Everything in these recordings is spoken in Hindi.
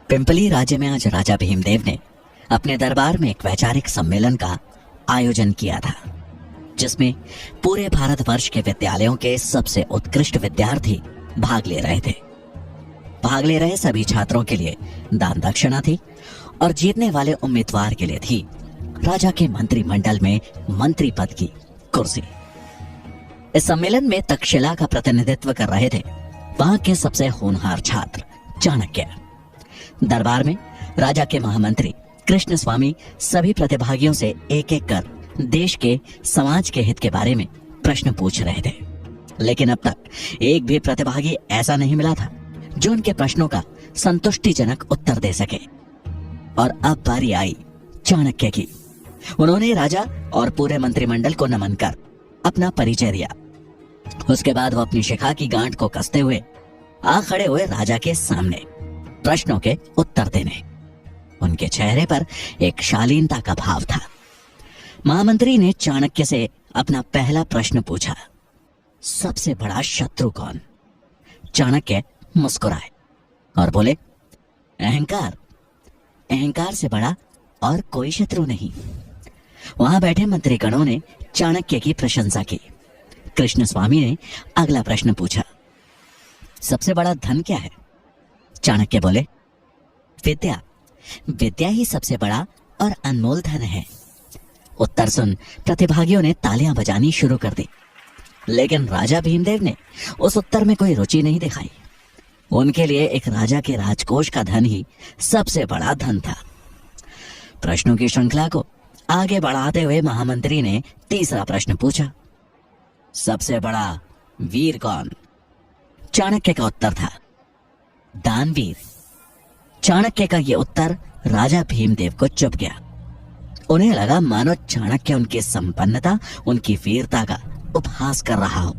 पिंपली राज्य में आज राजा भीमदेव ने अपने दरबार में एक वैचारिक सम्मेलन का आयोजन किया था, जिसमें पूरे भारतवर्ष के विद्यालयों के सबसे उत्कृष्ट विद्यार्थी भाग ले रहे थे। भाग ले रहे सभी छात्रों के लिए दान दक्षिणा थी और जीतने वाले उम्मीदवार के लिए थी राजा के मंत्रिमंडल में मंत्री पद की कुर्सी। इस सम्मेलन में तक्षशिला का प्रतिनिधित्व कर रहे थे वहां के सबसे होनहार छात्र चाणक्य। दरबार में राजा के महामंत्री कृष्ण स्वामी सभी प्रतिभागियों से एक एक कर देश के समाज के हित के बारे में प्रश्न पूछ रहे थे, लेकिन अब तक एक भी प्रतिभागी ऐसा नहीं मिला था जो उनके प्रश्नों का संतुष्टिजनक उत्तर दे सके। और अब बारी आई चाणक्य की। उन्होंने राजा और पूरे मंत्रिमंडल को नमन कर अपना परिचय दिया। उसके बाद वो अपनी शिखा की गांठ को कसते हुए आ खड़े हुए राजा के सामने प्रश्नों के उत्तर देने। उनके चेहरे पर एक शालीनता का भाव था। महामंत्री ने चाणक्य से अपना पहला प्रश्न पूछा, सबसे बड़ा शत्रु कौन? चाणक्य मुस्कुराए और बोले, अहंकार। अहंकार से बड़ा और कोई शत्रु नहीं। वहां बैठे मंत्रीगणों ने चाणक्य की प्रशंसा की। कृष्ण स्वामी ने अगला प्रश्न पूछा, सबसे बड़ा धन क्या है? चाणक्य बोले, विद्या। विद्या ही सबसे बड़ा और अनमोल धन है। उत्तर सुन प्रतिभागियों ने तालियां बजानी शुरू कर दी, लेकिन राजा भीमदेव ने उस उत्तर में कोई रुचि नहीं दिखाई। उनके लिए एक राजा के राजकोष का धन ही सबसे बड़ा धन था। प्रश्नों की श्रृंखला को आगे बढ़ाते हुए महामंत्री ने तीसरा प्रश्न पूछा, सबसे बड़ा वीर कौन? चाणक्य का उत्तर था, दानवीर। चाणक्य का यह उत्तर राजा भीमदेव को चुभ गया। उन्हें लगा मानो चाणक्य उनकी संपन्नता, उनकी वीरता का उपहास कर रहा हो।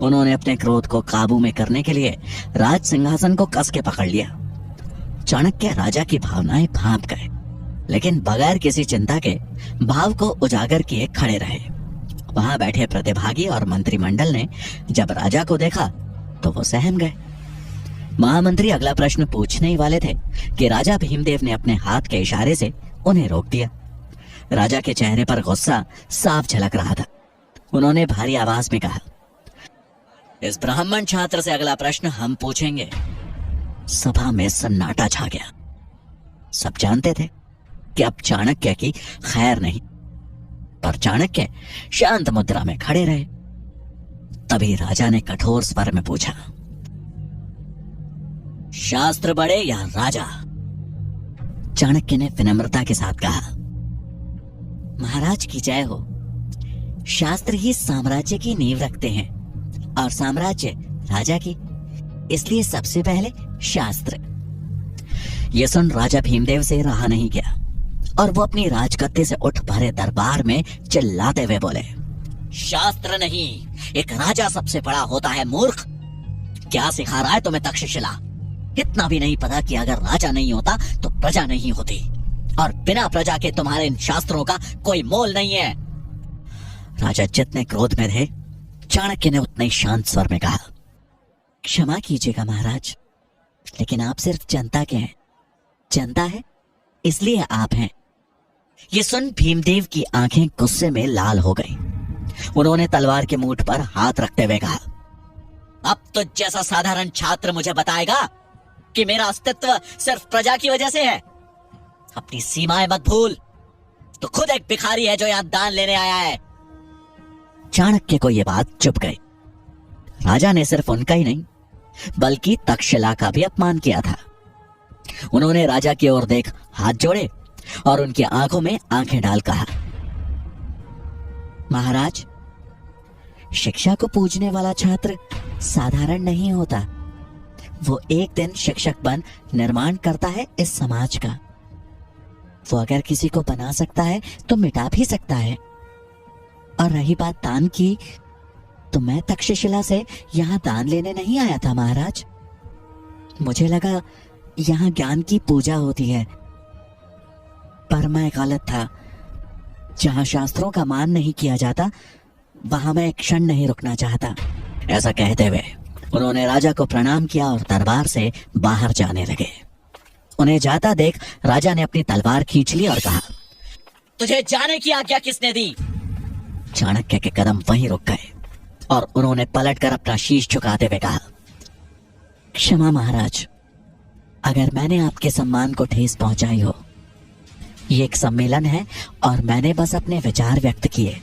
उन्होंने अपने क्रोध को काबू में करने के लिए राज सिंहासन को कस के पकड़ लिया। चाणक्य राजा की भावनाएं भांप गए, लेकिन बगैर किसी चिंता के भाव को उजागर किए खड़े रहे। वहां बैठे प्रतिभागी और मंत्रिमंडल ने जब राजा को देखा तो वो सहम गए। महामंत्री अगला प्रश्न पूछने ही वाले थे कि राजा भीमदेव ने अपने हाथ के इशारे से उन्हें रोक दिया। राजा के चेहरे पर गुस्सा साफ झलक रहा था। उन्होंने भारी आवाज में कहा, इस ब्राह्मण छात्र से अगला प्रश्न हम पूछेंगे। सभा में सन्नाटा छा गया। सब जानते थे कि अब चाणक्य की खैर नहीं, पर चाणक्य शांत मुद्रा में खड़े रहे। तभी राजा ने कठोर स्वर में पूछा, शास्त्र बड़े या राजा? चाणक्य ने विनम्रता के साथ कहा, महाराज की जय हो। शास्त्र ही साम्राज्य की नींव रखते हैं और साम्राज्य राजा की, इसलिए सबसे पहले शास्त्र। यह सुन राजा भीमदेव से रहा नहीं गया और वो अपनी राजगद्दी से उठ भरे दरबार में चिल्लाते हुए बोले, शास्त्र नहीं, एक राजा सबसे बड़ा होता है, मूर्ख। क्या सिखा रहा है तुम्हें तक्षशिला? इतना भी नहीं पता कि अगर राजा नहीं होता तो प्रजा नहीं होती, और बिना प्रजा के तुम्हारे इन शास्त्रों का कोई मोल नहीं है। राजा जितने क्रोध में थे, चाणक्य ने उतने ही शांत स्वर में कहा, क्षमा कीजिएगा महाराज, लेकिन आप सिर्फ जनता के हैं। जनता है इसलिए आप हैं। ये सुन भीमदेव की आंखें गुस्से में लाल हो गई। उन्होंने तलवार के मूठ पर हाथ रखते हुए कहा, अब तो जैसा साधारण छात्र मुझे बताएगा कि मेरा अस्तित्व सिर्फ प्रजा की वजह से है। अपनी सीमाएं मत भूल, तो खुद एक भिखारी है जो यहां दान लेने आया है। चाणक्य को यह बात चुभ गई। राजा ने सिर्फ उनका ही नहीं बल्कि तक्षशिला का भी अपमान किया था। उन्होंने राजा की ओर देख हाथ जोड़े और उनकी आंखों में आंखें डाल कहा, महाराज, शिक्षा को पूजने वाला छात्र साधारण नहीं होता। वो एक दिन शिक्षक बन निर्माण करता है इस समाज का। वो अगर किसी को बना सकता है तो मिटा भी सकता है। और रही बात दान की, तो मैं तक्षशिला से यहाँ दान लेने नहीं आया था महाराज। मुझे लगा यहाँ ज्ञान की पूजा होती है, पर मैं गलत था। जहां शास्त्रों का मान नहीं किया जाता, वहां मैं एक क्षण नहीं रुकना चाहता। ऐसा कहते हुए उन्होंने राजा को प्रणाम किया और दरबार से बाहर जाने लगे। उन्हें जाता देख राजा ने अपनी तलवार खींच ली और कहा, तुझे जाने की आज्ञा किसने दी? चाणक्य के कदम वहीं रुक गए और उन्होंने पलटकर अपना शीश झुकाते हुए कहा, क्षमा महाराज, अगर मैंने आपके सम्मान को ठेस पहुंचाई हो। ये एक सम्मेलन है और मैंने बस अपने विचार व्यक्त किए।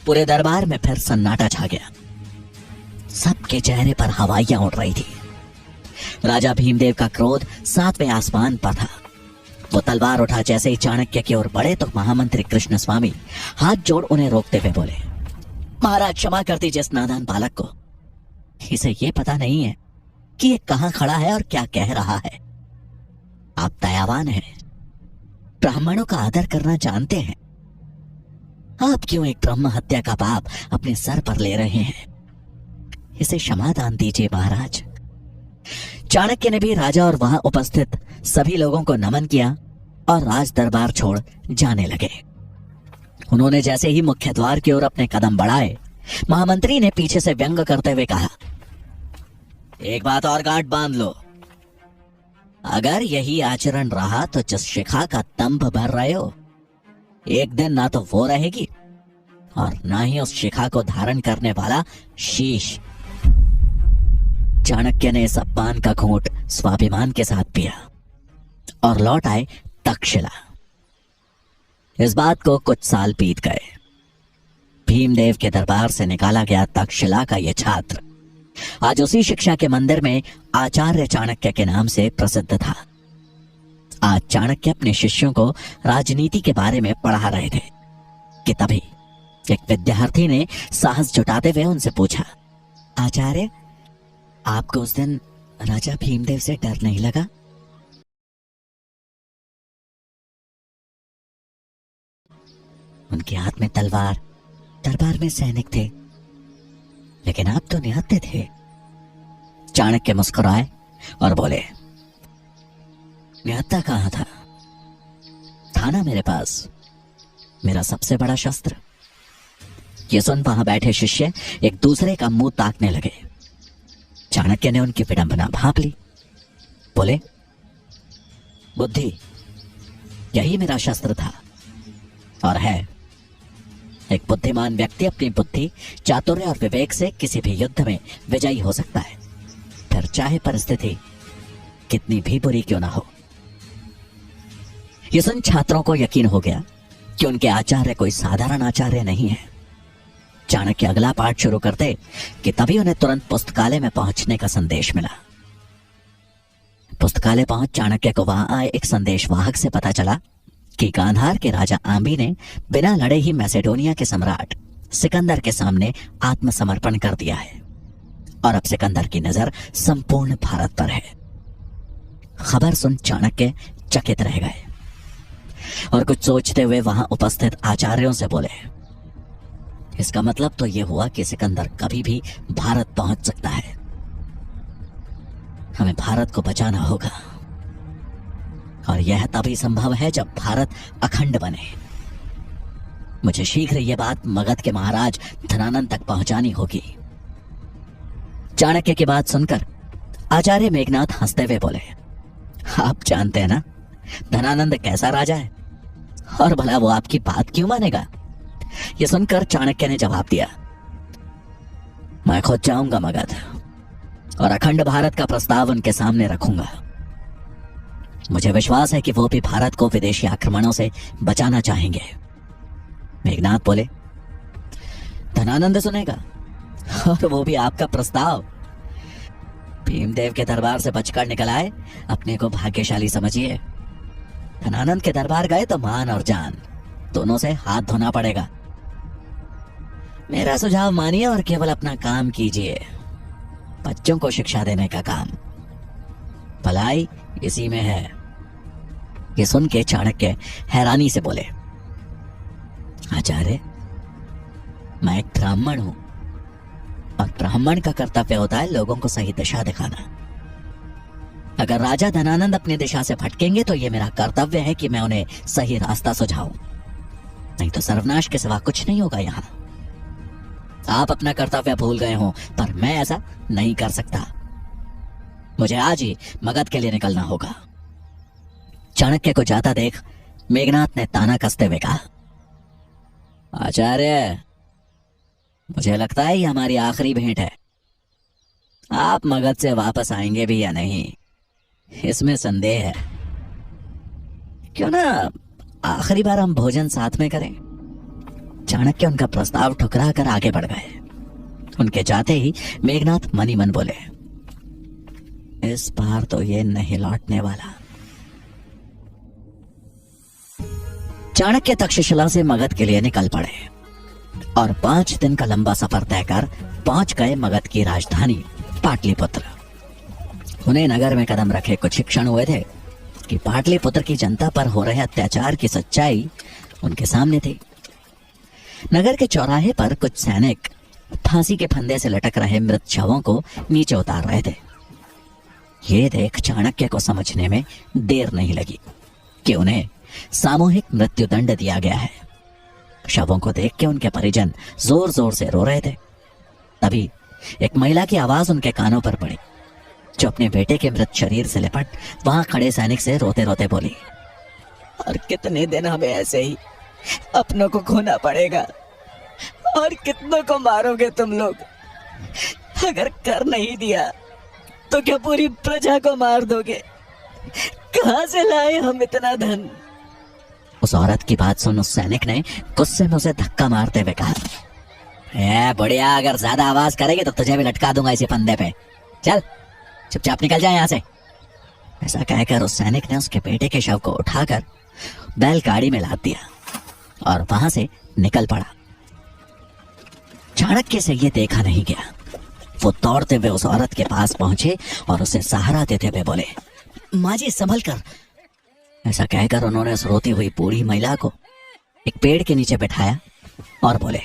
पूरे दरबार में फिर सन्नाटा छा गया। सबके चेहरे पर हवाइयां उड़ रही थी। राजा भीमदेव का क्रोध 7वें आसमान पर था। वो तलवार उठा जैसे ही चाणक्य की ओर बढ़े तो महामंत्री कृष्ण स्वामी हाथ जोड़ उन्हें रोकते हुए बोले, महाराज क्षमा कर दीजिए इस नादान बालक को। इसे ये पता नहीं है कि ये कहां खड़ा है और क्या कह रहा है। आप दयावान हैं, ब्राह्मणों का आदर करना जानते हैं। आप क्यों एक ब्रह्म हत्या का पाप अपने सर पर ले रहे हैं? इसे क्षमा दान दीजिए महाराज। चाणक्य ने भी राजा और वहां उपस्थित सभी लोगों को नमन किया और राज दरबार छोड़ जाने लगे। उन्होंने जैसे ही मुख्य द्वार की ओर अपने कदम बढ़ाए, महामंत्री ने पीछे से व्यंग करते हुए कहा, एक बात और गांठ बांध लो। अगर यही आचरण रहा तो जिस शिखा का दंभ भर रहे हो, एक दिन ना तो वो रहेगी और ना ही उस शिखा को धारण करने वाला शीश। चाणक्य ने इस अपमान का घूंट स्वाभिमान के साथ पिया और लौट आए तक्षशिला। इस बात को कुछ साल बीत गए। भीमदेव के दरबार से निकाला गया तक्षशिला का यह छात्र आज उसी शिक्षा के मंदिर में आचार्य चाणक्य के नाम से प्रसिद्ध था। आज चाणक्य अपने शिष्यों को राजनीति के बारे में पढ़ा रहे थे कि तभी एक विद्यार्थी ने साहस जुटाते हुए उनसे पूछा, आचार्य, आपको उस दिन राजा भीमदेव से डर नहीं लगा? उनके हाथ में तलवार, दरबार में सैनिक थे, लेकिन आप तो निहत्थे थे। चाणक्य मुस्कुराए और बोले, निहत्था कहां था? था ना मेरे पास मेरा सबसे बड़ा शस्त्र। ये सुन वहां बैठे शिष्य एक दूसरे का मुंह ताकने लगे। चाणक्य ने उनकी विडंबना भांप ली। बोले, बुद्धि, यही मेरा शस्त्र था और है। एक बुद्धिमान व्यक्ति अपनी बुद्धि, चातुर्य और विवेक से किसी भी युद्ध में विजयी हो सकता है, फिर चाहे परिस्थिति कितनी भी बुरी क्यों ना हो। यह सुन छात्रों को यकीन हो गया कि उनके आचार्य कोई साधारण आचार्य नहीं है। चाणक्य अगला पाठ शुरू करते कि तभी उन्हें तुरंत पुस्तकालय में पहुंचने का संदेश मिला। पुस्तकालय पहुंच चाणक्य को वहां आए एक संदेशवाहक से पता चला कि गांधार के राजा आंबी ने बिना लड़े ही मैसेडोनिया के सम्राट सिकंदर के सामने आत्मसमर्पण कर दिया है और अब सिकंदर की नजर संपूर्ण भारत पर है। खबर सुन चाणक्य चकित रह गए और कुछ सोचते हुए वहां उपस्थित आचार्यों से बोले, इसका मतलब तो यह हुआ कि सिकंदर कभी भी भारत पहुंच सकता है। हमें भारत को बचाना होगा और यह तभी संभव है जब भारत अखंड बने। मुझे शीघ्र यह बात मगध के महाराज धनानंद तक पहुंचानी होगी। चाणक्य की बात सुनकर आचार्य मेघनाथ हंसते हुए बोले, आप जानते हैं ना धनानंद कैसा राजा है और भला वो आपकी बात क्यों मानेगा? यह सुनकर चाणक्य ने जवाब दिया, मैं खुद जाऊंगा मगध और अखंड भारत का प्रस्ताव उनके सामने रखूंगा। मुझे विश्वास है कि वो भी भारत को विदेशी आक्रमणों से बचाना चाहेंगे। मेघनाथ बोले, धनानंद सुनेगा और वो भी आपका प्रस्ताव? भीमदेव के दरबार से बचकर निकल आए, अपने को भाग्यशाली समझिए। धनानंद के दरबार गए तो मान और जान दोनों से हाथ धोना पड़ेगा। मेरा सुझाव मानिए और केवल अपना काम कीजिए, बच्चों को शिक्षा देने का काम। भलाई इसी में है। ये सुन के चाणक्य हैरानी से बोले, आचार्य, मैं एक ब्राह्मण हूं और ब्राह्मण का कर्तव्य होता है लोगों को सही दिशा दिखाना। अगर राजा धनानंद अपनी दिशा से भटकेंगे तो यह मेरा कर्तव्य है कि मैं उन्हें सही रास्ता सुझाऊं, नहीं तो सर्वनाश के सिवा कुछ नहीं होगा यहां। आप अपना कर्तव्य भूल गए हो पर मैं ऐसा नहीं कर सकता। मुझे आज ही मगध के लिए निकलना होगा चाणक्य को जाता देख मेघनाथ ने ताना कसते हुए कहा, आचार्य, मुझे लगता है ये हमारी आखिरी भेंट है। आप मगध से वापस आएंगे भी या नहीं, इसमें संदेह है। क्यों ना आखिरी बार हम भोजन साथ में करें। चाणक्य उनका प्रस्ताव ठुकरा कर आगे बढ़ गए। उनके जाते ही मेघनाथ मनी मन बोले, इस बार तो ये नहीं लौटने वाला। चाणक्य तक्षशिला से मगध के लिए निकल पड़े और 5 दिन का लंबा सफर तय कर पहुंच गए मगध की राजधानी पाटलिपुत्र। उन्हें नगर में कदम रखे कुछ ही क्षण हुए थे कि पाटलिपुत्र की जनता पर हो रहे अत्याचार की सच्चाई उनके सामने थी। नगर के चौराहे पर कुछ सैनिक फांसी के फंदे से लटक रहे मृत शवों को नीचे उतार रहे थे। ये देख चाणक्य को समझने में देर नहीं लगी कि उन्हें सामूहिक मृत्यु दंड दिया गया है। शवों को देख के उनके परिजन जोर जोर से रो रहे थे। तभी एक महिला की आवाज उनके कानों पर पड़ी, जो अपने बेटे के मृत शरीर से लिपट वहां खड़े सैनिक से रोते रोते बोली, और कितने दिन हमें ऐसे ही अपनों को खोना पड़ेगा, और कितनों को मारोगे तुम लोग? अगर कर नहीं दिया तो क्या पूरी प्रजा को मार दोगे? कहां से लाए हम इतना धन? उस औरत की बात सुन उस सैनिक ने गुस्से में उसे धक्का मारते हुए कहा, बढ़िया, अगर ज्यादा आवाज करेगी तो तुझे भी लटका दूंगा इसी फंदे पे। चल चुपचाप निकल जाए यहां से। ऐसा कहकर उस सैनिक ने उसके बेटे के शव को उठाकर बैलगाड़ी में लाद दिया और वहां से निकल पड़ा। चाणक्य से ये देखा नहीं गया। वो दौड़ते हुए उस औरत के पास पहुंचे और उसे सहारा देते हुए बोले, माँ जी संभल कर। ऐसा कहकर उन्होंने उस रोती हुई बूढ़ी महिला को एक पेड़ के नीचे बैठाया और बोले,